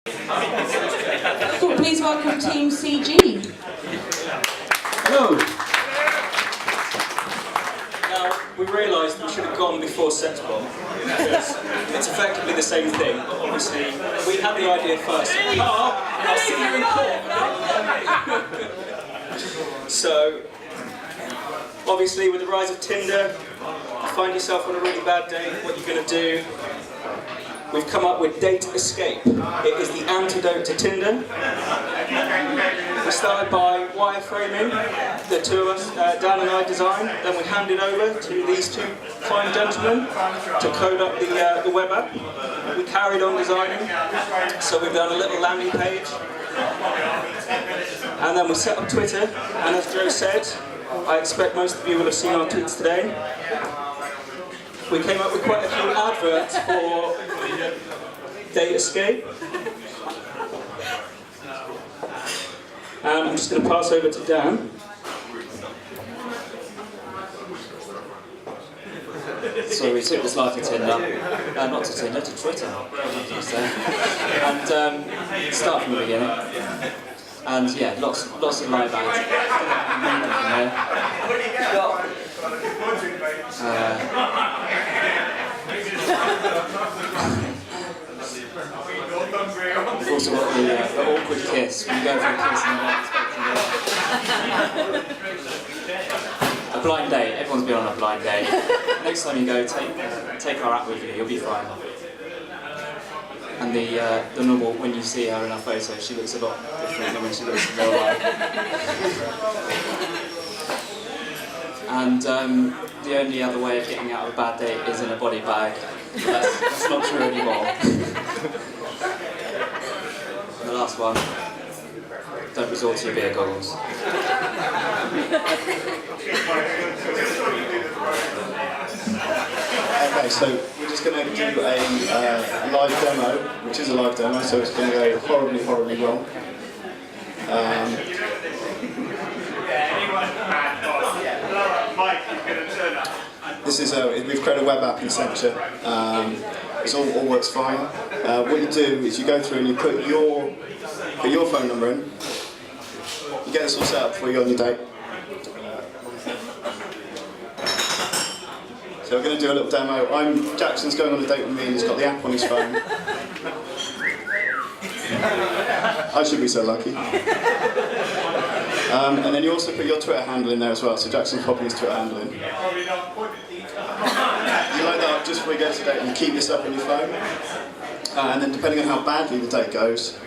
Well, please welcome Team CG. Hello. Now, we realised we should have gone before Sex Bomb, because it's effectively the same thing, but obviously we had the idea first. I'll see you in court. So, obviously with the rise of Tinder, you find yourself on a really bad date, what are you going to do? We've come up with Date Escape. It is the antidote to Tinder. We started by wireframing, the two of us, Dan and I designed, then we handed over to these two fine gentlemen to code up the web app. We carried on designing, so we've done a little landing page. And then we set up Twitter, and as Joe said, I expect most of you will have seen our tweets today. We came up with quite a few adverts for Date Escape. And I'm just going to pass over to Dan. So we took this live to Tinder, not to Tinder, to Twitter, and start from the beginning. And yeah, lots of live ads. We've also got the awkward kiss. When you go for a kiss and you're not expecting it. A blind date. Everyone's been on a blind date. Next time you go, take our app with you. You'll be fine. And the normal, when you see her in our photo, she looks a lot different than when she looks in real life. And the only other way of getting out of a bad date is in a body bag. That's not true anymore. And the last one, don't resort to your beer goggles. Okay, so we're just going to do a live demo, which is a live demo, so it's going to go horribly, horribly wrong. This is we've created a web app in Accenture. It all works fine. What you do is you go through and you put your phone number in. You get this all set up before you go on your date. So we're going to do a little demo. Jackson's going on a date with me and he's got the app on his phone. I should be so lucky. And then you also put your Twitter handle in there as well, so Jackson's popping his Twitter handle in. You load that up just before you go to the date and you keep this up on your phone. And then depending on how badly the date goes,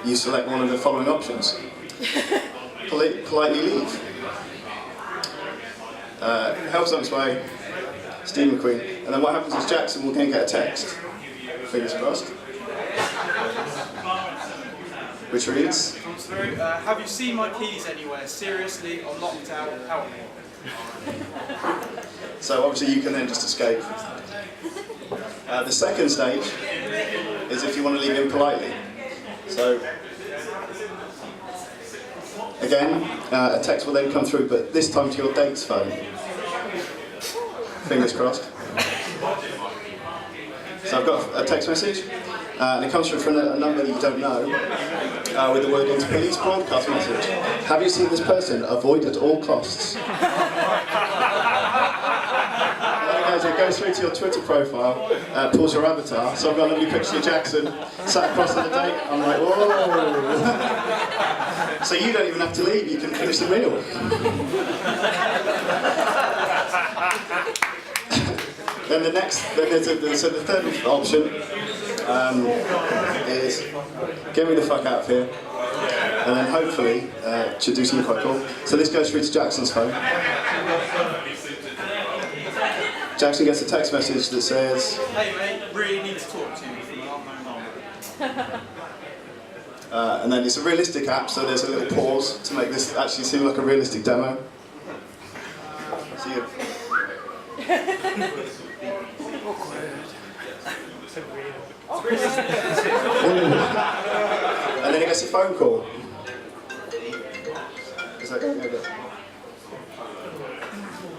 you select one of the following options. Politely leave. Help's on its way, Steve McQueen. And then what happens is Jackson will then get a text, fingers crossed, which reads, have you seen my keys anywhere? Seriously, or locked out? Help me. So obviously you can then just escape. The second stage is if you want to leave him politely. So again, a text will then come through, but this time to your date's phone. Fingers crossed. So I've got a text message, and it comes through from a number that you don't know, with the word into police broadcast message. Have you seen this person? Avoid at all costs. It goes through to your Twitter profile, pulls your avatar. So I've got a lovely picture of Jackson sat across on the date. I'm like, whoa! So you don't even have to leave, you can finish the meal. Then the third option is get me the fuck out of here, and then hopefully should do something quite cool. So this goes through to Jackson's phone. Jackson gets a text message that says, "Hey mate, really need to talk to you from an unknown number." And then it's a realistic app, so there's a little pause to make this actually seem like a realistic demo. So you... And then he gets a phone call. Is that good?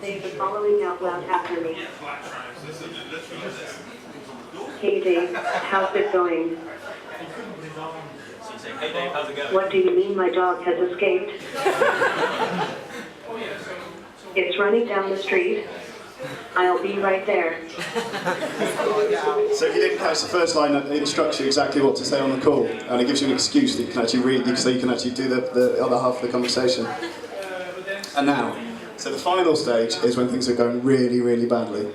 Say the following out loud after me. Hey Dave, how's it going? Hey Dave, how's it going? What do you mean my dog has escaped? It's running down the street. I'll be right there. So if you didn't catch the first line, it instructs you exactly what to say on the call, and it gives you an excuse that you can actually read, so you can actually do the other half of the conversation. And now, so the final stage is when things are going really, really badly.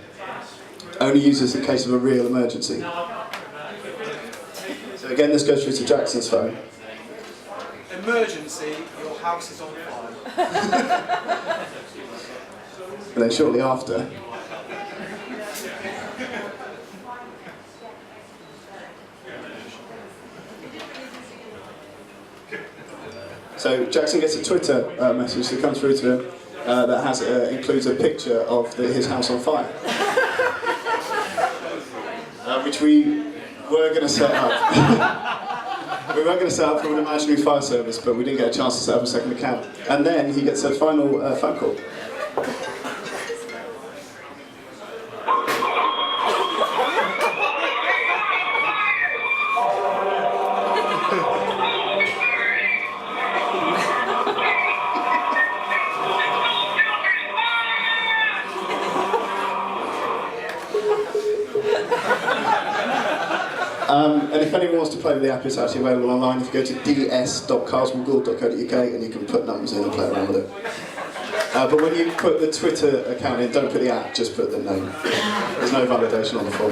Only use this in case of a real emergency. So again, this goes through to Jackson's phone. Emergency, your house is on fire. And then shortly after, so Jackson gets a Twitter message that comes through to him that has includes a picture of his house on fire, which we were going to set up. We were going to set up from an imaginary fire service, but we didn't get a chance to set up a second account. And then he gets a final phone call. And if anyone wants to play with the app, it's actually available online. If you go to ds.carswellgould.co.uk and you can put numbers in and play around with it. But when you put the Twitter account in, don't put the app, just put the name. There's no validation on the form.